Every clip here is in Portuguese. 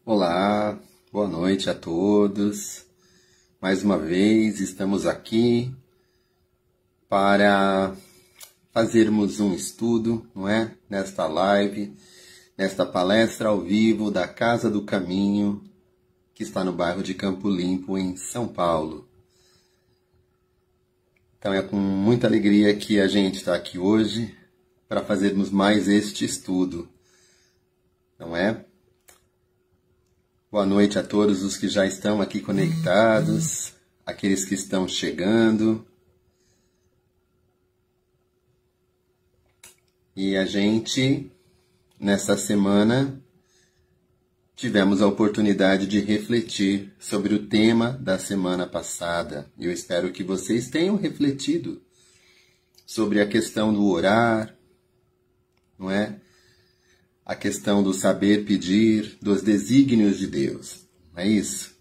Olá, boa noite a todos. Mais uma vez estamos aqui para fazermos um estudo, não é? Nesta live, nesta palestra ao vivo da Casa do Caminho, que está no bairro de Campo Limpo, em São Paulo. Então é com muita alegria que a gente está aqui hoje para fazermos mais este estudo, não é? Boa noite a todos os que já estão aqui conectados, aqueles que estão chegando. E a gente, nesta semana, tivemos a oportunidade de refletir sobre o tema da semana passada. Eu espero que vocês tenham refletido sobre a questão do orar, não é? A questão do saber pedir, dos desígnios de Deus. Não é isso?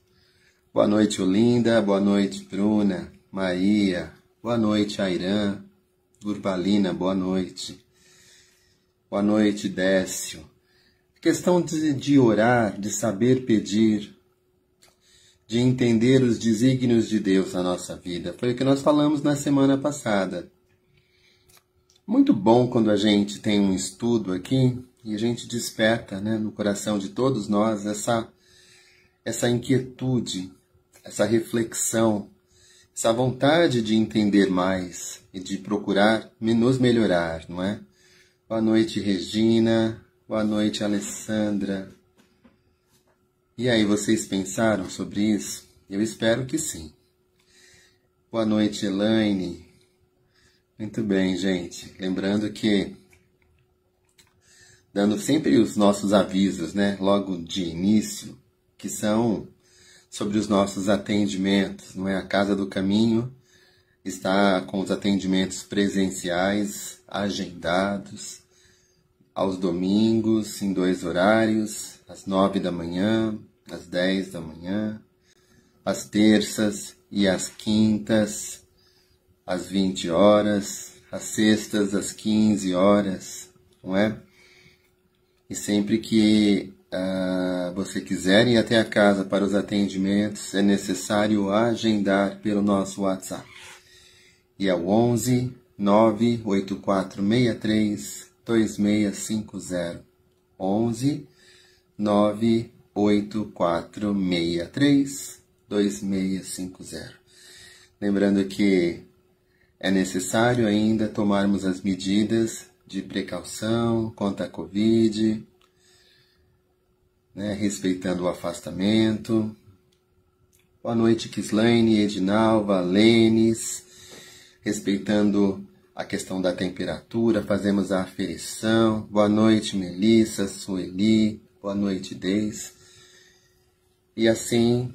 Boa noite, Olinda. Boa noite, Bruna, Maria. Boa noite, Airã. Urbalina, boa noite. Boa noite, Décio. A questão de orar, de saber pedir, de entender os desígnios de Deus na nossa vida. Foi o que nós falamos na semana passada. Muito bom quando a gente tem um estudo aqui e a gente desperta, né, no coração de todos nós essa inquietude, essa reflexão, essa vontade de entender mais e de procurar nos melhorar, não é? Boa noite, Regina. Boa noite, Alessandra. E aí, vocês pensaram sobre isso? Eu espero que sim. Boa noite, Elaine. Muito bem, gente. Lembrando que, dando sempre os nossos avisos, né, logo de início, que são sobre os nossos atendimentos, não é? A Casa do Caminho está com os atendimentos presenciais agendados aos domingos, em 2 horários, às 9 da manhã, às 10 da manhã, às terças e às quintas, às 20 horas, às sextas, às 15 horas, não é? E sempre que você quiser ir até a casa para os atendimentos, é necessário agendar pelo nosso WhatsApp. E é o 11 98463 2650. 11 98463 2650. Lembrando que é necessário ainda tomarmos as medidas de precaução contra a Covid, né, respeitando o afastamento. Boa noite, Kislaine, Edinalva, Lênis, respeitando a questão da temperatura, fazemos a aferição. Boa noite, Melissa, Sueli, boa noite, Deis. E assim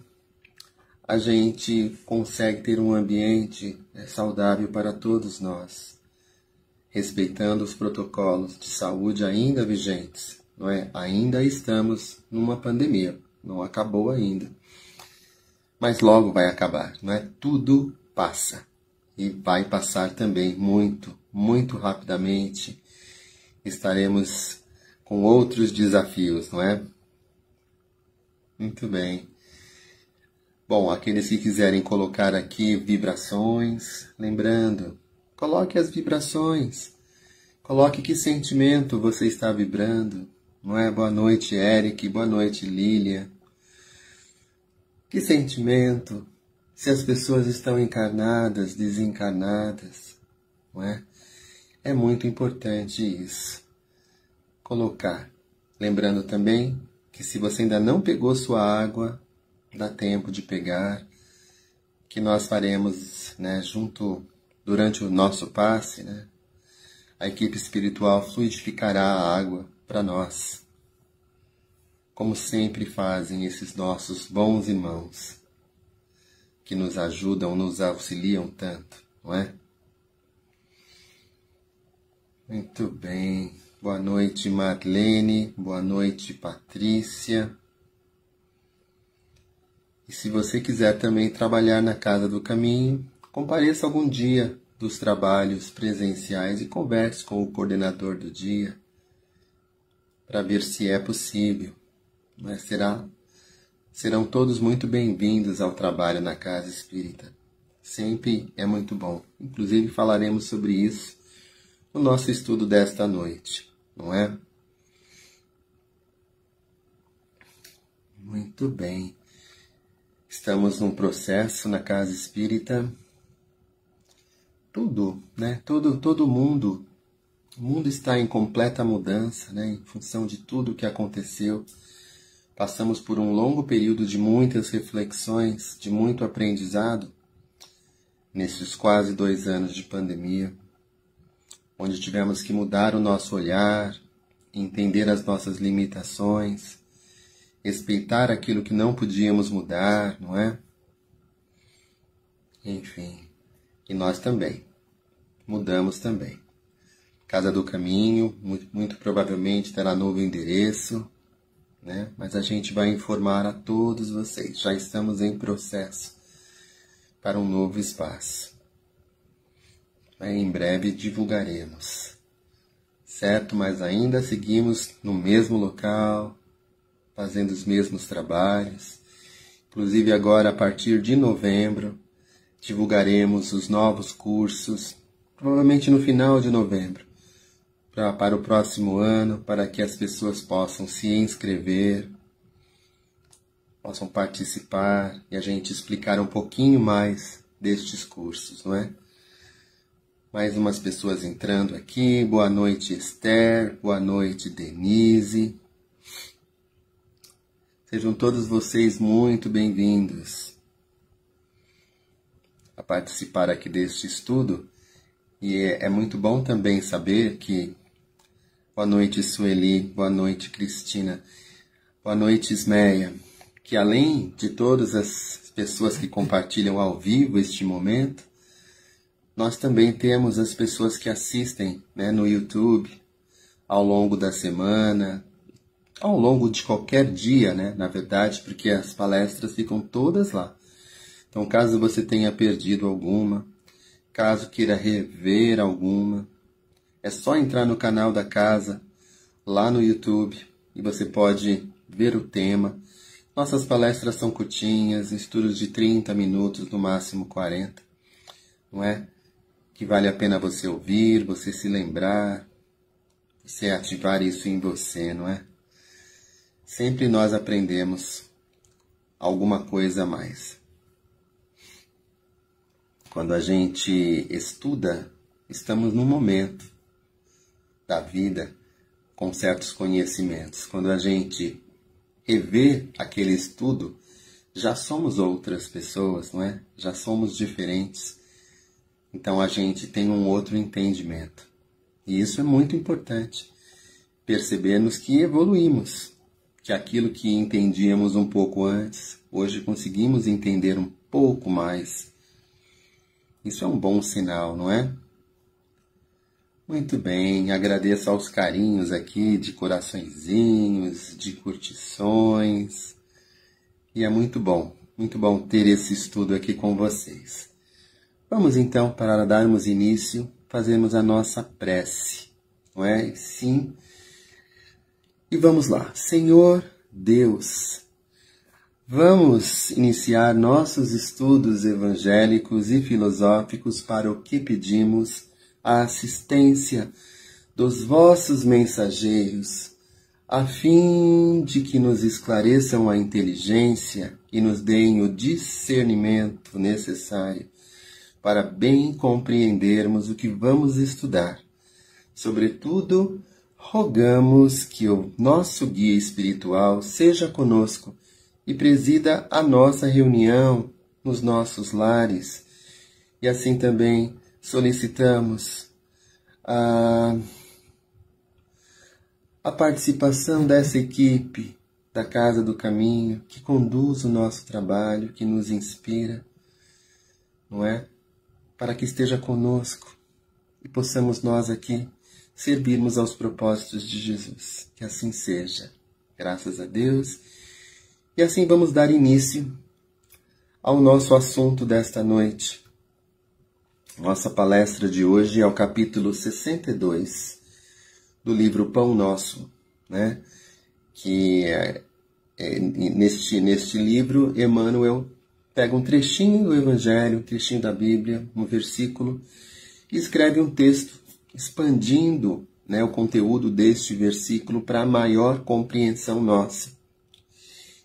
a gente consegue ter um ambiente saudável para todos nós, respeitando os protocolos de saúde ainda vigentes, não é? Ainda estamos numa pandemia, não acabou ainda, mas logo vai acabar, não é? Tudo passa e vai passar também muito, muito rapidamente. Estaremos com outros desafios, não é? Muito bem. Bom, aqueles que quiserem colocar aqui vibrações, lembrando, coloque as vibrações. Coloque que sentimento você está vibrando, não é? Boa noite, Eric. Boa noite, Lília. Que sentimento? Se as pessoas estão encarnadas, desencarnadas, não é? É muito importante isso. Colocar. Lembrando também que se você ainda não pegou sua água, dá tempo de pegar, que nós faremos, né, junto, durante o nosso passe, né, a equipe espiritual fluidificará a água para nós, como sempre fazem esses nossos bons irmãos, que nos ajudam, nos auxiliam tanto, não é? Muito bem. Boa noite, Marlene. Boa noite, Patrícia. E se você quiser também trabalhar na Casa do Caminho, compareça algum dia dos trabalhos presenciais e converse com o coordenador do dia para ver se é possível. Mas será Serão todos muito bem-vindos ao trabalho na Casa Espírita. Sempre é muito bom. Inclusive falaremos sobre isso no nosso estudo desta noite, não é? Muito bem. Estamos num processo na Casa Espírita. Tudo, né? Todo mundo. O mundo está em completa mudança, né? Em função de tudo o que aconteceu. Passamos por um longo período de muitas reflexões, de muito aprendizado, nesses quase 2 anos de pandemia, onde tivemos que mudar o nosso olhar, entender as nossas limitações, respeitar aquilo que não podíamos mudar, não é? Enfim, e nós também, mudamos também. Casa do Caminho, muito provavelmente terá novo endereço, né? Mas a gente vai informar a todos vocês, já estamos em processo para um novo espaço. Em breve divulgaremos, certo? Mas ainda seguimos no mesmo local, fazendo os mesmos trabalhos. Inclusive agora, a partir de novembro, divulgaremos os novos cursos, provavelmente no final de novembro, para o próximo ano, para que as pessoas possam se inscrever, possam participar e a gente explicar um pouquinho mais destes cursos, não é? Mais umas pessoas entrando aqui. Boa noite, Esther. Boa noite, Denise. Sejam todos vocês muito bem-vindos a participar aqui deste estudo. E é muito bom também saber que... Boa noite, Sueli. Boa noite, Cristina. Boa noite, Ismeia. Que além de todas as pessoas que compartilham ao vivo este momento, nós também temos as pessoas que assistem, né, no YouTube ao longo da semana, ao longo de qualquer dia, né, na verdade, porque as palestras ficam todas lá. Então, caso você tenha perdido alguma, caso queira rever alguma, é só entrar no canal da casa, lá no YouTube, e você pode ver o tema. Nossas palestras são curtinhas, estudos de 30 minutos, no máximo 40, não é? Que vale a pena você ouvir, você se lembrar, você ativar isso em você, não é? Sempre nós aprendemos alguma coisa a mais. Quando a gente estuda, estamos num momento da vida com certos conhecimentos. Quando a gente revê aquele estudo, já somos outras pessoas, não é? Já somos diferentes. Então a gente tem um outro entendimento. E isso é muito importante. Percebermos que evoluímos. Que aquilo que entendíamos um pouco antes, hoje conseguimos entender um pouco mais. Isso é um bom sinal, não é? Muito bem, agradeço aos carinhos aqui de coraçõezinhos, de curtições. E é muito bom ter esse estudo aqui com vocês. Vamos então, para darmos início, fazermos a nossa prece, não é? Sim. E vamos lá. Senhor Deus, vamos iniciar nossos estudos evangélicos e filosóficos para o que pedimos a assistência dos vossos mensageiros, a fim de que nos esclareçam a inteligência e nos deem o discernimento necessário para bem compreendermos o que vamos estudar. Sobretudo, rogamos que o nosso guia espiritual seja conosco e presida a nossa reunião nos nossos lares. E assim também solicitamos a participação dessa equipe da Casa do Caminho, que conduz o nosso trabalho, que nos inspira, não é? Para que esteja conosco e possamos nós aqui servirmos aos propósitos de Jesus. Que assim seja, graças a Deus. E assim vamos dar início ao nosso assunto desta noite. Nossa palestra de hoje é o capítulo 62 do livro Pão Nosso, né? Que neste livro, Emmanuel pega um trechinho do Evangelho, um trechinho da Bíblia, um versículo, e escreve um texto expandindo, né, o conteúdo deste versículo para maior compreensão nossa.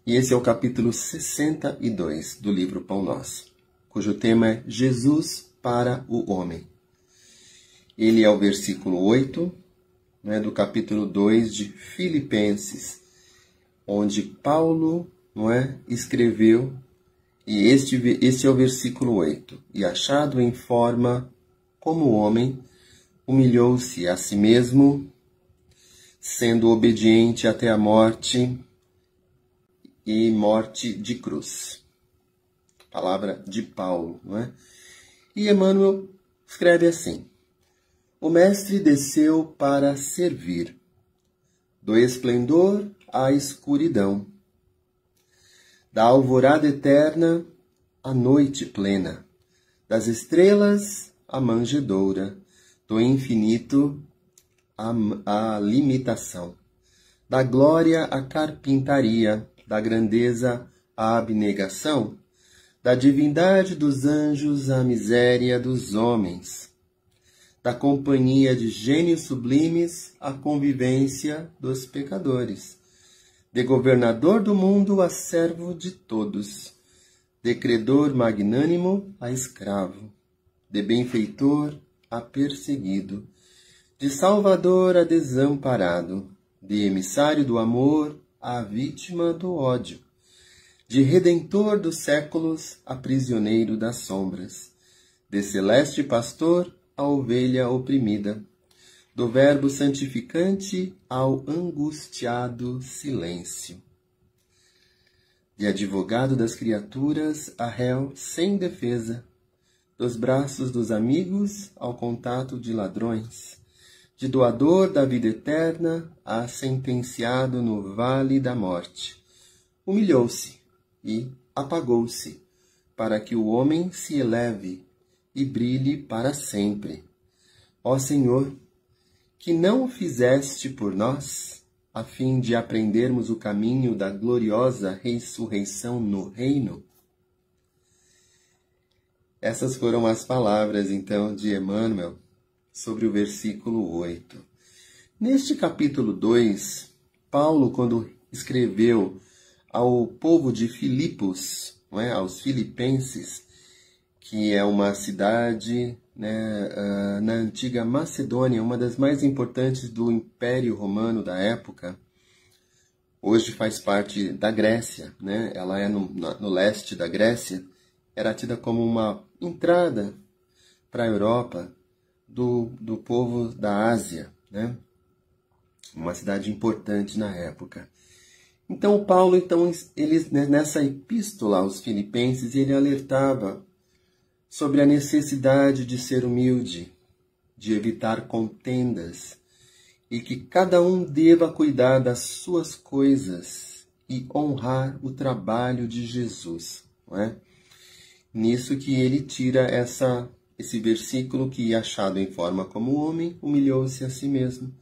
E esse é o capítulo 62 do livro Pão Nosso, cujo tema é Jesus para o homem. Ele é o versículo 8, né, do capítulo 2 de Filipenses, onde Paulo, não é, escreveu, e este é o versículo 8. E achado em forma como homem, humilhou-se a si mesmo, sendo obediente até a morte e morte de cruz. Palavra de Paulo, não é? E Emmanuel escreve assim: o mestre desceu para servir, do esplendor à escuridão, da alvorada eterna à noite plena, das estrelas à manjedoura, do infinito à limitação, da glória à carpintaria, da grandeza à abnegação, da divindade dos anjos à miséria dos homens, da companhia de gênios sublimes à convivência dos pecadores, de governador do mundo a servo de todos, de credor magnânimo a escravo, de benfeitor a perseguido, de salvador a desamparado, de emissário do amor a vítima do ódio, de redentor dos séculos a prisioneiro das sombras, de celeste pastor a ovelha oprimida, do verbo santificante ao angustiado silêncio, de advogado das criaturas a réu sem defesa, dos braços dos amigos ao contato de ladrões, de doador da vida eterna a sentenciado no vale da morte. Humilhou-se e apagou-se, para que o homem se eleve e brilhe para sempre. Ó Senhor, que não o fizeste por nós, a fim de aprendermos o caminho da gloriosa ressurreição no reino? Essas foram as palavras, então, de Emmanuel sobre o versículo 8. Neste capítulo 2, Paulo, quando escreveu ao povo de Filipos, não é, aos filipenses, que é uma cidade, né, na antiga Macedônia, uma das mais importantes do Império Romano da época. Hoje faz parte da Grécia, né? Ela é no leste da Grécia. Era tida como uma entrada para a Europa do povo da Ásia, né? Uma cidade importante na época. Então, Paulo, ele, nessa epístola aos filipenses, ele alertava sobre a necessidade de ser humilde, de evitar contendas, e que cada um deva cuidar das suas coisas e honrar o trabalho de Jesus, não é? Nisso que ele tira esse versículo que, achado em forma como homem, humilhou-se a si mesmo,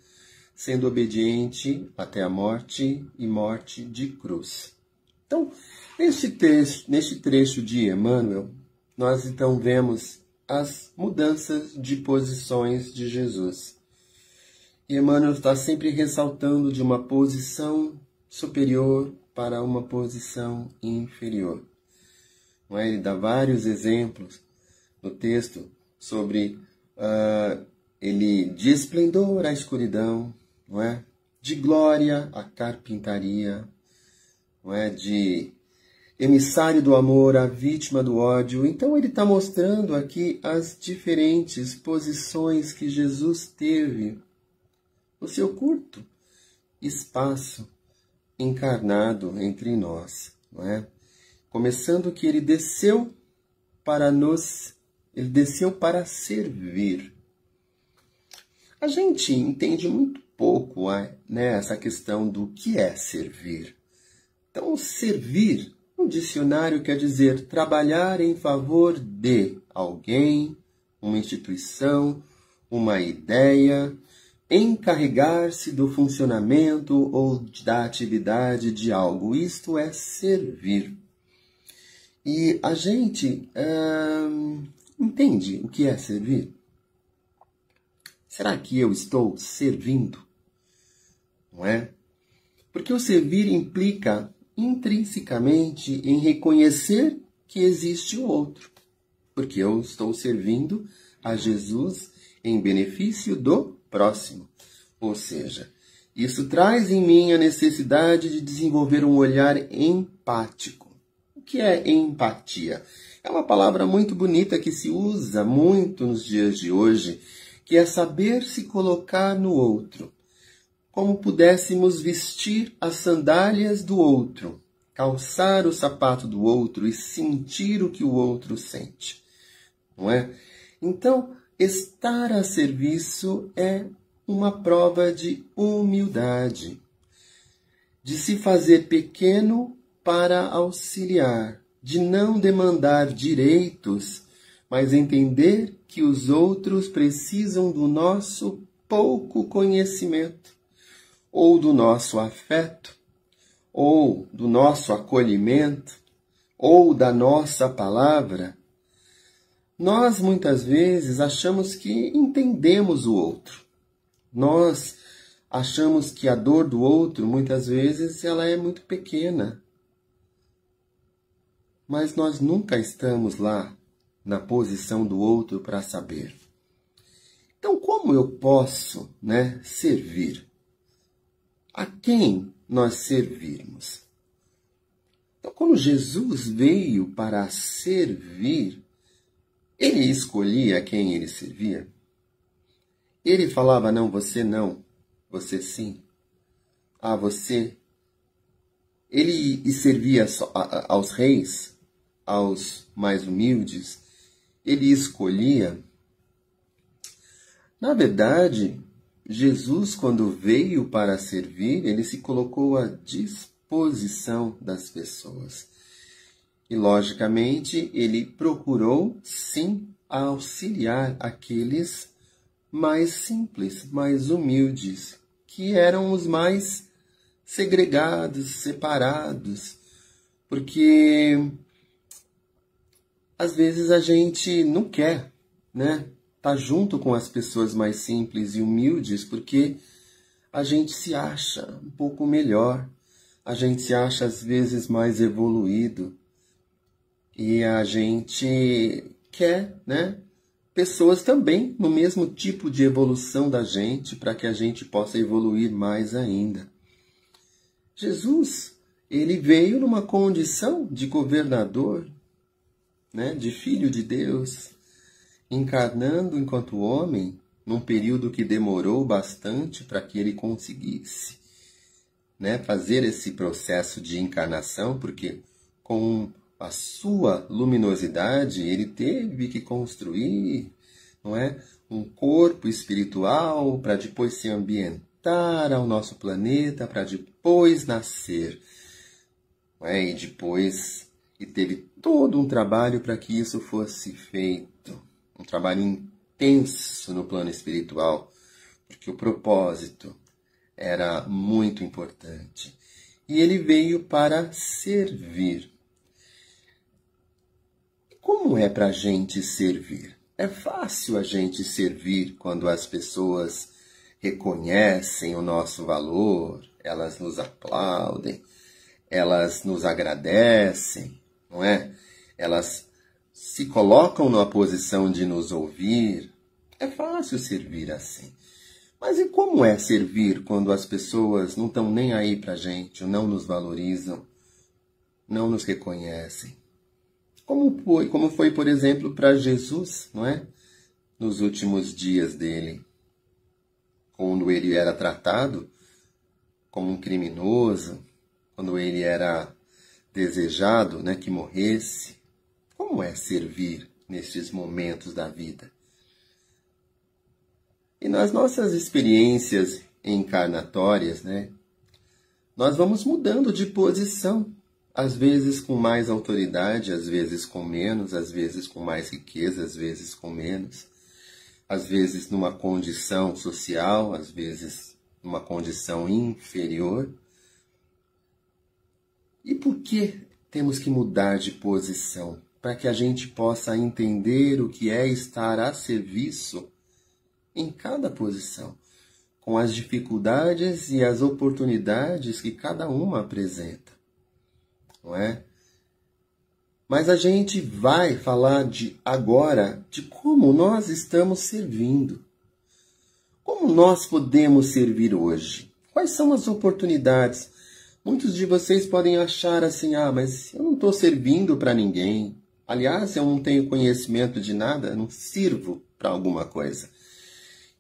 sendo obediente até a morte e morte de cruz. Então, neste trecho de Emmanuel, nós então vemos as mudanças de posições de Jesus. E Emmanuel está sempre ressaltando de uma posição superior para uma posição inferior. Não é? Ele dá vários exemplos no texto sobre ele de esplendor à escuridão, não é? De glória à carpintaria, não é? De emissário do amor à vítima do ódio. Então ele está mostrando aqui as diferentes posições que Jesus teve no seu curto espaço encarnado entre nós, não é? Começando que ele desceu para servir. A gente entende muito pouco, né, essa questão do que é servir. Então, servir, no dicionário, quer dizer trabalhar em favor de alguém, uma instituição, uma ideia, encarregar-se do funcionamento ou da atividade de algo. Isto é servir. E a gente entende o que é servir? Será que eu estou servindo? Não é? Porque o servir implica intrinsecamente em reconhecer que existe o outro. Porque eu estou servindo a Jesus em benefício do próximo. Ou seja, isso traz em mim a necessidade de desenvolver um olhar empático. O que é empatia? É uma palavra muito bonita que se usa muito nos dias de hoje, que é saber se colocar no outro. Como pudéssemos vestir as sandálias do outro, calçar o sapato do outro e sentir o que o outro sente. Não é? Então, estar a serviço é uma prova de humildade, de se fazer pequeno para auxiliar, de não demandar direitos, mas entender que os outros precisam do nosso pouco conhecimento, ou do nosso afeto, ou do nosso acolhimento, ou da nossa palavra. Nós, muitas vezes, achamos que entendemos o outro. Nós achamos que a dor do outro, muitas vezes, ela é muito pequena. Mas nós nunca estamos lá, na posição do outro, para saber. Então, como eu posso, servir? A quem nós servirmos? Então, quando Jesus veio para servir, ele escolhia quem ele servia? Ele falava, não, você sim. Ah, você. Ele servia aos reis, aos mais humildes. Ele escolhia. Na verdade, Jesus, quando veio para servir, ele se colocou à disposição das pessoas. E, logicamente, ele procurou, sim, auxiliar aqueles mais simples, mais humildes, que eram os mais segregados, separados. Porque, às vezes, a gente não quer, tá junto com as pessoas mais simples e humildes, porque a gente se acha um pouco melhor, a gente se acha às vezes mais evoluído e a gente quer, pessoas também no mesmo tipo de evolução da gente, para que a gente possa evoluir mais ainda. Jesus, ele veio numa condição de governador, de filho de Deus, encarnando enquanto homem, num período que demorou bastante para que ele conseguisse fazer esse processo de encarnação, porque com a sua luminosidade ele teve que construir um corpo espiritual para depois se ambientar ao nosso planeta, para depois nascer. E teve todo um trabalho para que isso fosse feito. Um trabalho intenso no plano espiritual, porque o propósito era muito importante. E ele veio para servir. Como é para a gente servir? É fácil a gente servir quando as pessoas reconhecem o nosso valor, elas nos aplaudem, elas nos agradecem, não é? Elas se colocam numa posição de nos ouvir. É fácil servir assim. Mas e como é servir quando as pessoas não estão nem aí pra gente, não nos valorizam, não nos reconhecem? Como foi, por exemplo, para Jesus, não é? Nos últimos dias dele, quando ele era tratado como um criminoso, quando ele era desejado, que morresse. Como é servir nestes momentos da vida? E nas nossas experiências encarnatórias, nós vamos mudando de posição. Às vezes com mais autoridade, às vezes com menos, às vezes com mais riqueza, às vezes com menos. às vezes numa condição social, às vezes numa condição inferior. E por que temos que mudar de posição? Para que a gente possa entender o que é estar a serviço em cada posição, com as dificuldades e as oportunidades que cada uma apresenta, não é? Mas a gente vai falar agora de como nós estamos servindo. Como nós podemos servir hoje? Quais são as oportunidades? Muitos de vocês podem achar assim, mas eu não estou servindo para ninguém. Aliás, eu não tenho conhecimento de nada, não sirvo para alguma coisa.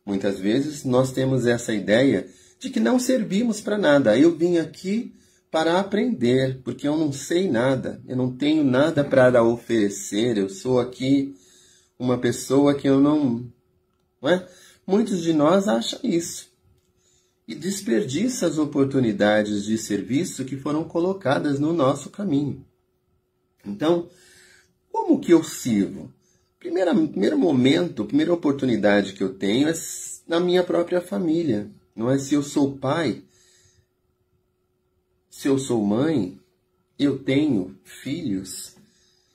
Muitas vezes nós temos essa ideia de que não servimos para nada. Eu vim aqui para aprender, porque eu não sei nada, eu não tenho nada para oferecer, eu sou aqui uma pessoa que eu não é? Muitos de nós acham isso e desperdiçam as oportunidades de serviço que foram colocadas no nosso caminho. Então, como que eu sirvo? Primeiro momento, primeira oportunidade que eu tenho é na minha própria família. Não é se eu sou pai, se eu sou mãe, eu tenho filhos,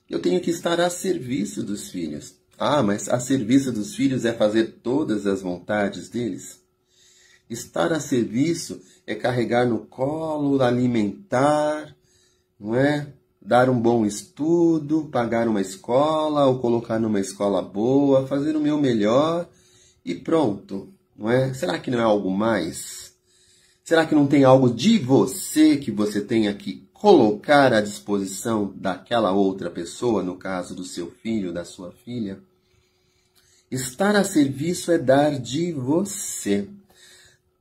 eu tenho que estar a serviço dos filhos. Mas a serviço dos filhos é fazer todas as vontades deles? Estar a serviço é carregar no colo, alimentar, não é? Dar um bom estudo, pagar uma escola, ou colocar numa escola boa, fazer o meu melhor e pronto, não é? Será que não é algo mais? Será que não tem algo de você que você tenha que colocar à disposição daquela outra pessoa, no caso do seu filho, da sua filha? Estar a serviço é dar de você,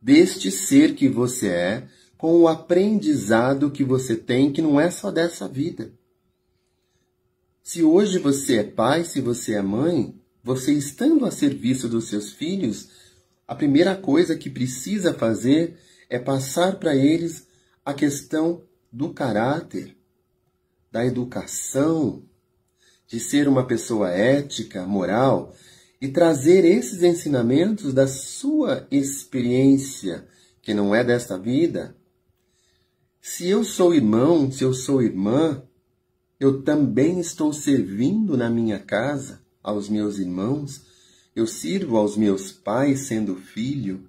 deste ser que você é, com o aprendizado que você tem, que não é só dessa vida. Se hoje você é pai, se você é mãe, você estando a serviço dos seus filhos, a primeira coisa que precisa fazer é passar para eles a questão do caráter, da educação, de ser uma pessoa ética, moral, e trazer esses ensinamentos da sua experiência, que não é desta vida. Se eu sou irmão, se eu sou irmã, eu também estou servindo na minha casa aos meus irmãos, eu sirvo aos meus pais sendo filho.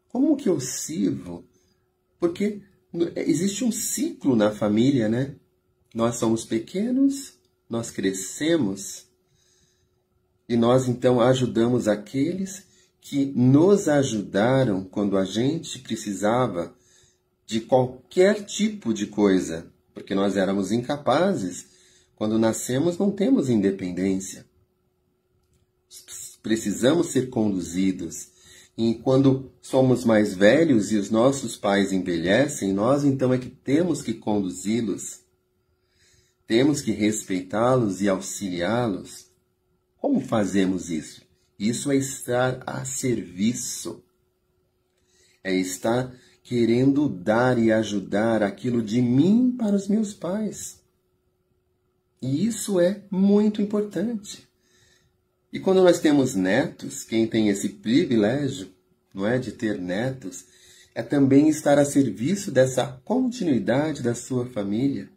Como que eu sirvo? Porque existe um ciclo na família, né? Nós somos pequenos, nós crescemos e nós então ajudamos aqueles que nos ajudaram quando a gente precisava de qualquer tipo de coisa, porque nós éramos incapazes. Quando nascemos não temos independência. Precisamos ser conduzidos. E quando somos mais velhos e os nossos pais envelhecem, nós então é que temos que conduzi-los. Temos que respeitá-los e auxiliá-los. Como fazemos isso? Isso é estar a serviço. É estar querendo dar e ajudar aquilo de mim para os meus pais. E isso é muito importante. E quando nós temos netos, quem tem esse privilégio, não é, de ter netos, é também estar a serviço dessa continuidade da sua família.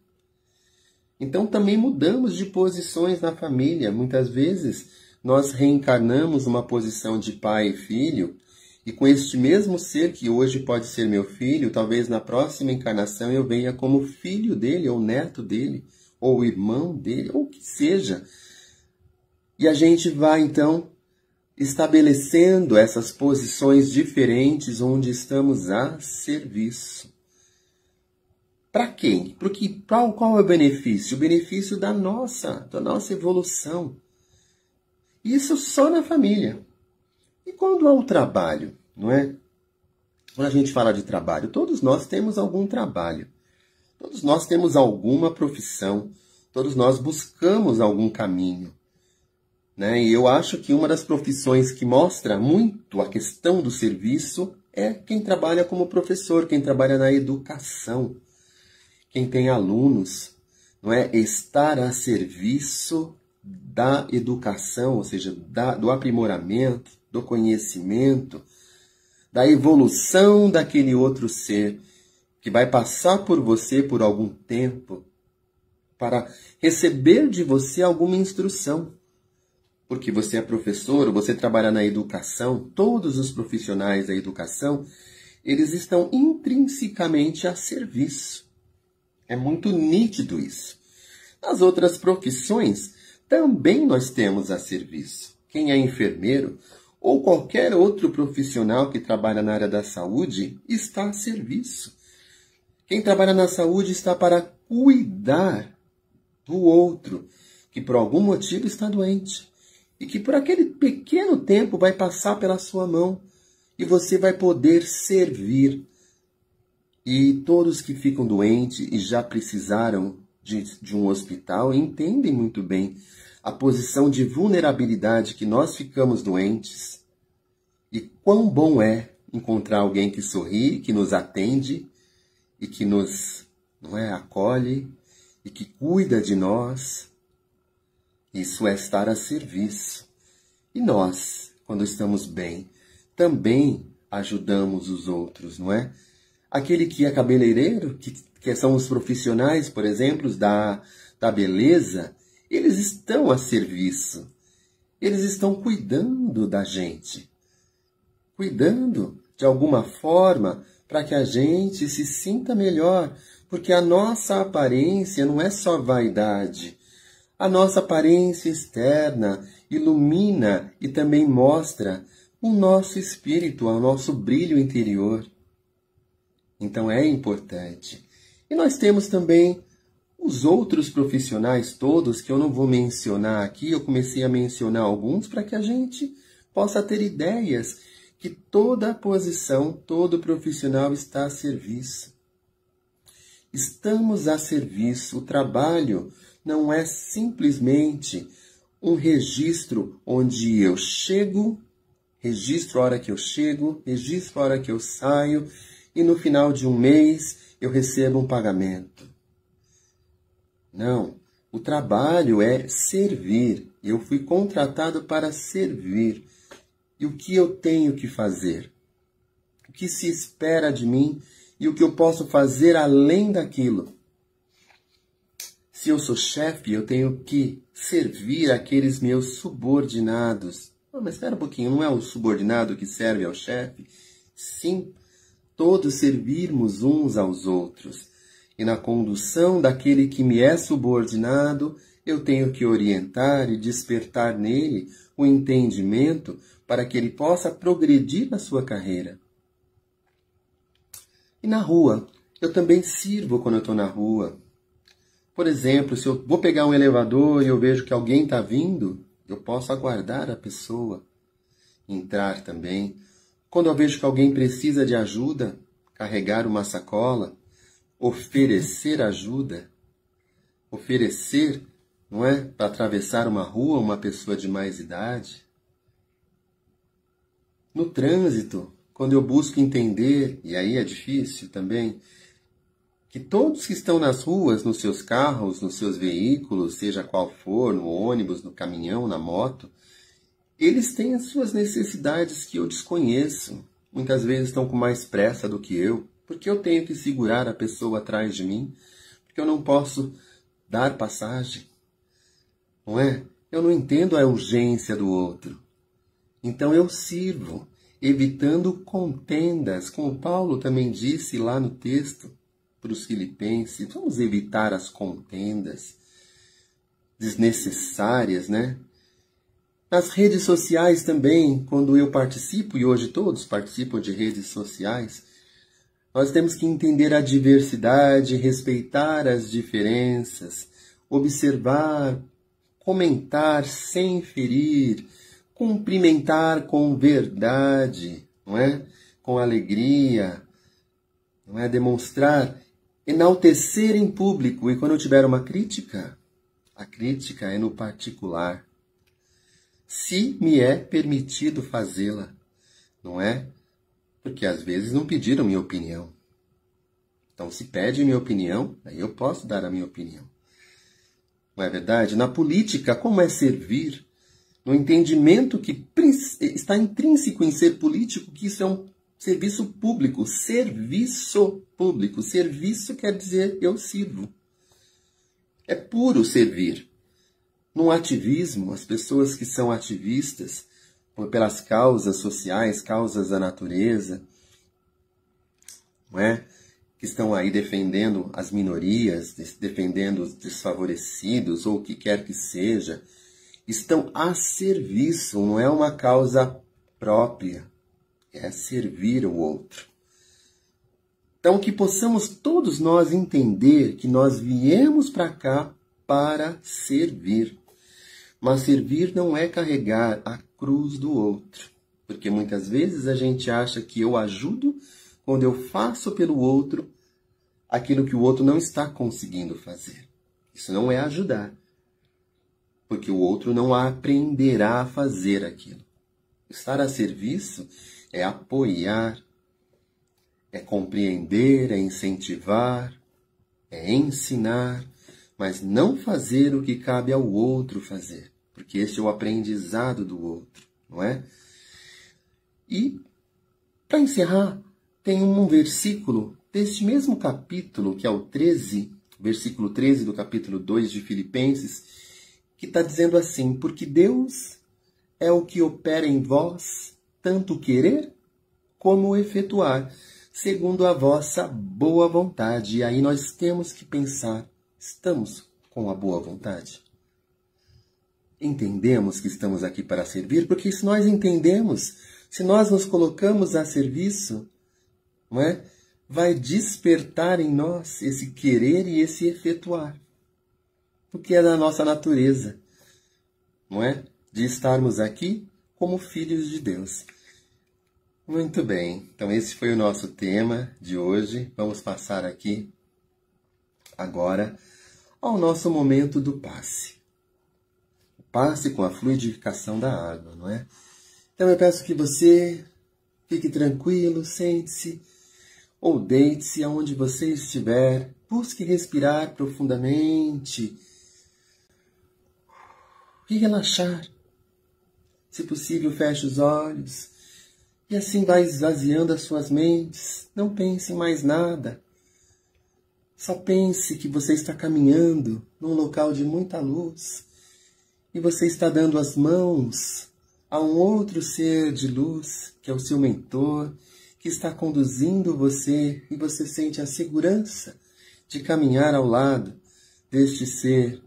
Então também mudamos de posições na família. Muitas vezes nós reencarnamos uma posição de pai e filho, e com este mesmo ser que hoje pode ser meu filho, talvez na próxima encarnação eu venha como filho dele, ou neto dele, ou irmão dele, ou o que seja. E a gente vai, então, estabelecendo essas posições diferentes onde estamos a serviço. Para quem? Qual é o benefício? O benefício da nossa evolução. Isso só na família. E quando há o trabalho, não é? Quando a gente fala de trabalho, todos nós temos algum trabalho. Todos nós temos alguma profissão. Todos nós buscamos algum caminho. Né? E eu acho que uma das profissões que mostra muito a questão do serviço é quem trabalha como professor, quem trabalha na educação, quem tem alunos, não é? Estar a serviço da educação, ou seja, do aprimoramento, do conhecimento, da evolução daquele outro ser que vai passar por você por algum tempo para receber de você alguma instrução. Porque você é professor, você trabalha na educação, todos os profissionais da educação, eles estão intrinsecamente a serviço. É muito nítido isso. Nas outras profissões, também nós temos a serviço. Quem é enfermeiro ou qualquer outro profissional que trabalha na área da saúde está a serviço. Quem trabalha na saúde está para cuidar do outro, que por algum motivo está doente. E que por aquele pequeno tempo vai passar pela sua mão e você vai poder servir. E todos que ficam doentes e já precisaram de um hospital entendem muito bem a posição de vulnerabilidade que nós ficamos doentes e quão bom é encontrar alguém que sorri, que nos atende e que nos acolhe e que cuida de nós. Isso é estar a serviço. E nós, quando estamos bem, também ajudamos os outros, não é? Aquele que é cabeleireiro, que são os profissionais, por exemplo, da beleza, eles estão a serviço. Eles estão cuidando da gente. Cuidando, de alguma forma, para que a gente se sinta melhor. Porque a nossa aparência não é só vaidade. A nossa aparência externa ilumina e também mostra o nosso espírito, o nosso brilho interior. Então é importante. E nós temos também os outros profissionais todos, que eu não vou mencionar aqui, eu comecei a mencionar alguns para que a gente possa ter ideias que toda posição, todo profissional está a serviço. Estamos a serviço. O trabalho não é simplesmente um registro onde eu chego, registro a hora que eu chego, registro a hora que eu saio e no final de um mês eu recebo um pagamento. Não, o trabalho é servir. Eu fui contratado para servir. E o que eu tenho que fazer? O que se espera de mim e o que eu posso fazer além daquilo? Se eu sou chefe, eu tenho que servir aqueles meus subordinados. Mas espera um pouquinho, não é o subordinado que serve ao chefe? Sim, todos servirmos uns aos outros. E na condução daquele que me é subordinado, eu tenho que orientar e despertar nele o entendimento para que ele possa progredir na sua carreira. E na rua, eu também sirvo quando eu estou na rua. Por exemplo, se eu vou pegar um elevador e eu vejo que alguém está vindo, eu posso aguardar a pessoa, entrar também. Quando eu vejo que alguém precisa de ajuda, carregar uma sacola, oferecer ajuda, oferecer, não é, para atravessar uma rua, uma pessoa de mais idade. No trânsito, quando eu busco entender, e aí é difícil também, que todos que estão nas ruas, nos seus carros, nos seus veículos, seja qual for, no ônibus, no caminhão, na moto, eles têm as suas necessidades que eu desconheço. Muitas vezes estão com mais pressa do que eu, porque eu tenho que segurar a pessoa atrás de mim, porque eu não posso dar passagem. Não é? Eu não entendo a urgência do outro. Então eu sirvo, evitando contendas, como Paulo também disse lá no texto para os filipenses. Vamos evitar as contendas desnecessárias, né? Nas redes sociais também, quando eu participo, e hoje todos participam de redes sociais, nós temos que entender a diversidade, respeitar as diferenças, observar, comentar sem ferir, cumprimentar com verdade, não é? Com alegria, não é? Demonstrar, enaltecer em público. E quando eu tiver uma crítica, a crítica é no particular. Se me é permitido fazê-la, não é? Porque às vezes não pediram minha opinião. Então, se pede minha opinião, aí eu posso dar a minha opinião. Não é verdade? Na política, como é servir? No entendimento que está intrínseco em ser político, que isso é um serviço público. Serviço público. Serviço quer dizer eu sirvo. É puro servir. No ativismo, as pessoas que são ativistas pelas causas sociais, causas da natureza, não é? Que estão aí defendendo as minorias, defendendo os desfavorecidos, ou o que quer que seja, estão a serviço, não é uma causa própria, é servir o outro. Então, que possamos todos nós entender que nós viemos para cá para servir. Mas servir não é carregar a cruz do outro, porque muitas vezes a gente acha que eu ajudo quando eu faço pelo outro aquilo que o outro não está conseguindo fazer. Isso não é ajudar, porque o outro não aprenderá a fazer aquilo. Estar a serviço é apoiar, é compreender, é incentivar, é ensinar, mas não fazer o que cabe ao outro fazer, porque este é o aprendizado do outro, não é? E, para encerrar, tem um versículo deste mesmo capítulo, que é o 13, versículo 13 do capítulo 2 de Filipenses, que está dizendo assim: porque Deus é o que opera em vós, tanto querer como efetuar, segundo a vossa boa vontade. E aí nós temos que pensar, estamos com a boa vontade? Entendemos que estamos aqui para servir? Porque se nós entendemos, se nós nos colocamos a serviço, não é? Vai despertar em nós esse querer e esse efetuar. Porque é da nossa natureza, não é? De estarmos aqui como filhos de Deus. Muito bem, então esse foi o nosso tema de hoje. Vamos passar aqui agora ao nosso momento do passe. O passe com a fluidificação da água, não é? Então eu peço que você fique tranquilo, sente-se ou deite-se aonde você estiver. Busque respirar profundamente e relaxar. Se possível, feche os olhos e assim vai esvaziando as suas mentes. Não pense em mais nada. Só pense que você está caminhando num local de muita luz e você está dando as mãos a um outro ser de luz, que é o seu mentor, que está conduzindo você, e você sente a segurança de caminhar ao lado deste ser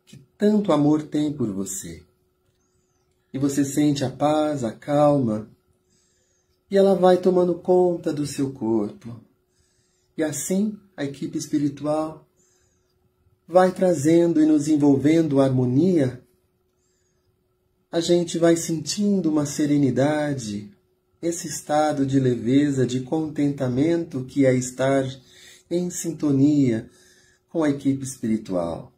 que tanto amor tem por você. E você sente a paz, a calma, e ela vai tomando conta do seu corpo. E assim a equipe espiritual vai trazendo e nos envolvendo harmonia. A gente vai sentindo uma serenidade, esse estado de leveza, de contentamento que é estar em sintonia com a equipe espiritual.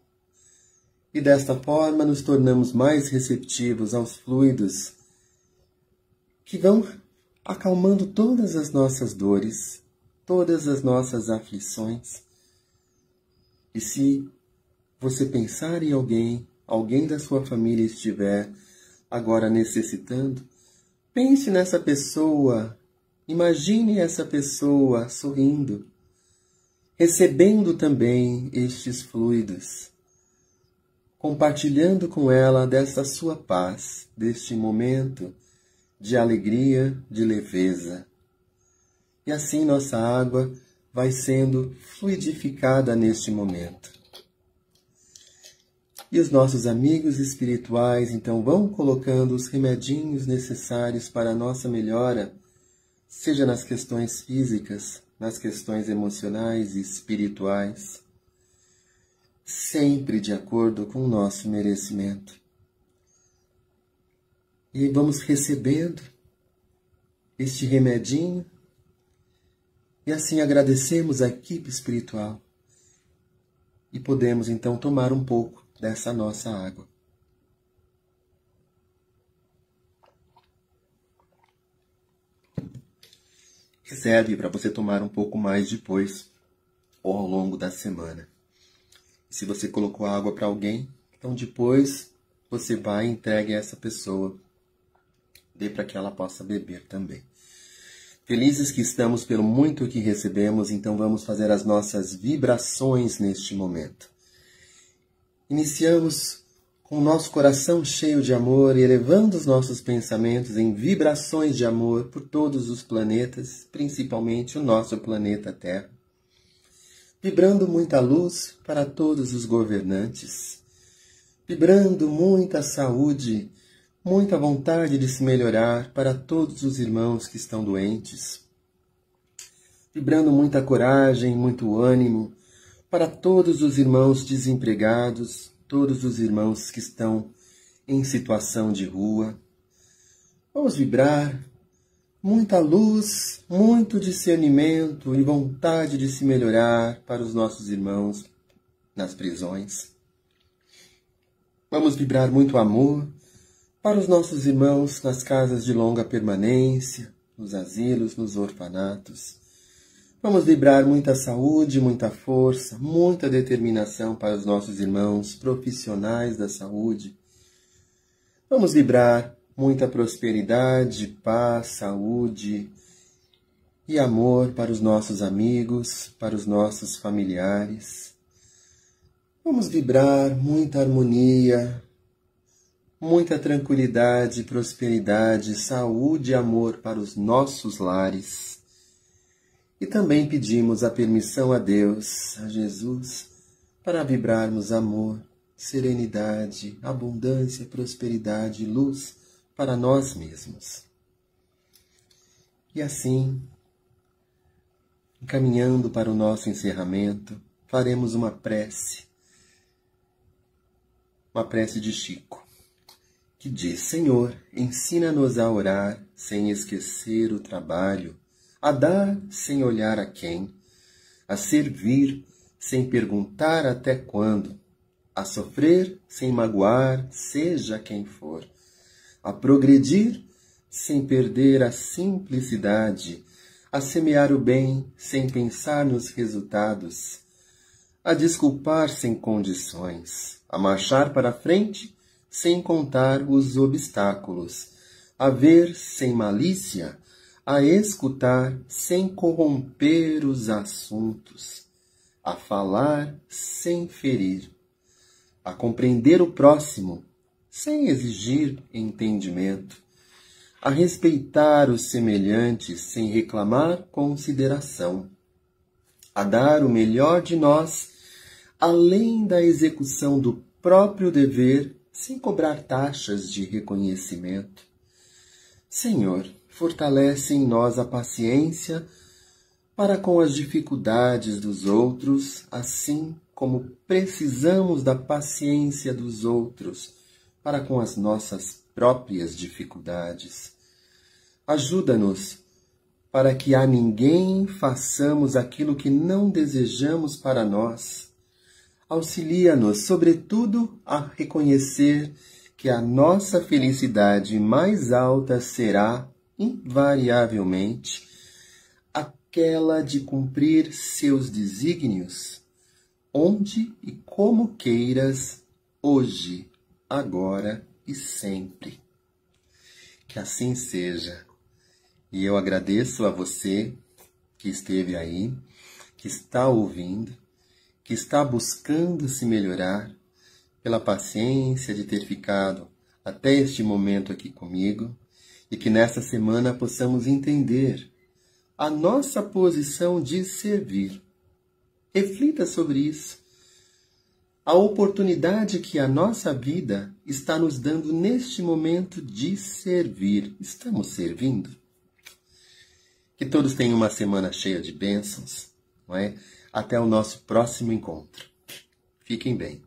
E desta forma nos tornamos mais receptivos aos fluidos que vão acalmando todas as nossas dores, todas as nossas aflições. E se você pensar em alguém da sua família estiver agora necessitando, pense nessa pessoa, imagine essa pessoa sorrindo, recebendo também estes fluidos, compartilhando com ela dessa sua paz, deste momento de alegria, de leveza. E assim nossa água vai sendo fluidificada neste momento. E os nossos amigos espirituais, então, vão colocando os remedinhos necessários para a nossa melhora, seja nas questões físicas, nas questões emocionais e espirituais, sempre de acordo com o nosso merecimento. E vamos recebendo este remedinho, e assim agradecemos a equipe espiritual. E podemos, então, tomar um pouco dessa nossa água. Reserve para você tomar um pouco mais depois ou ao longo da semana. Se você colocou água para alguém, então depois você vai e entregue a essa pessoa. Dê para que ela possa beber também. Felizes que estamos pelo muito que recebemos, então vamos fazer as nossas vibrações neste momento. Iniciamos com o nosso coração cheio de amor e elevando os nossos pensamentos em vibrações de amor por todos os planetas, principalmente o nosso planeta Terra. Vibrando muita luz para todos os governantes. Vibrando muita saúde, muita vontade de se melhorar para todos os irmãos que estão doentes. Vibrando muita coragem, muito ânimo para todos os irmãos desempregados, todos os irmãos que estão em situação de rua. Vamos vibrar muita luz, muito discernimento e vontade de se melhorar para os nossos irmãos nas prisões. Vamos vibrar muito amor para os nossos irmãos nas casas de longa permanência, nos asilos, nos orfanatos. Vamos vibrar muita saúde, muita força, muita determinação para os nossos irmãos profissionais da saúde. Vamos vibrar muita prosperidade, paz, saúde e amor para os nossos amigos, para os nossos familiares. Vamos vibrar muita harmonia, muita tranquilidade, prosperidade, saúde e amor para os nossos lares. E também pedimos a permissão a Deus, a Jesus, para vibrarmos amor, serenidade, abundância, prosperidade e luz para nós mesmos. E assim, encaminhando para o nosso encerramento, faremos uma prece de Chico, que diz: Senhor, ensina-nos a orar sem esquecer o trabalho, a dar sem olhar a quem, a servir sem perguntar até quando, a sofrer sem magoar, seja quem for, a progredir sem perder a simplicidade, a semear o bem sem pensar nos resultados, a desculpar sem condições, a marchar para frente sem contar os obstáculos, a ver sem malícia, a escutar sem corromper os assuntos, a falar sem ferir, a compreender o próximo sem exigir entendimento, a respeitar os semelhantes sem reclamar consideração, a dar o melhor de nós além da execução do próprio dever sem cobrar taxas de reconhecimento. Senhor, fortalece em nós a paciência para com as dificuldades dos outros, assim como precisamos da paciência dos outros para com as nossas próprias dificuldades. Ajuda-nos para que a ninguém façamos aquilo que não desejamos para nós. Auxilia-nos, sobretudo, a reconhecer que a nossa felicidade mais alta será, invariavelmente, aquela de cumprir seus desígnios, onde e como queiras, hoje, agora e sempre. Que assim seja. E eu agradeço a você que esteve aí, que está ouvindo, que está buscando se melhorar, pela paciência de ter ficado até este momento aqui comigo, e que nessa semana possamos entender a nossa posição de servir. Reflita sobre isso. A oportunidade que a nossa vida está nos dando neste momento de servir. Estamos servindo? Que todos tenham uma semana cheia de bênçãos, não é? Até o nosso próximo encontro. Fiquem bem.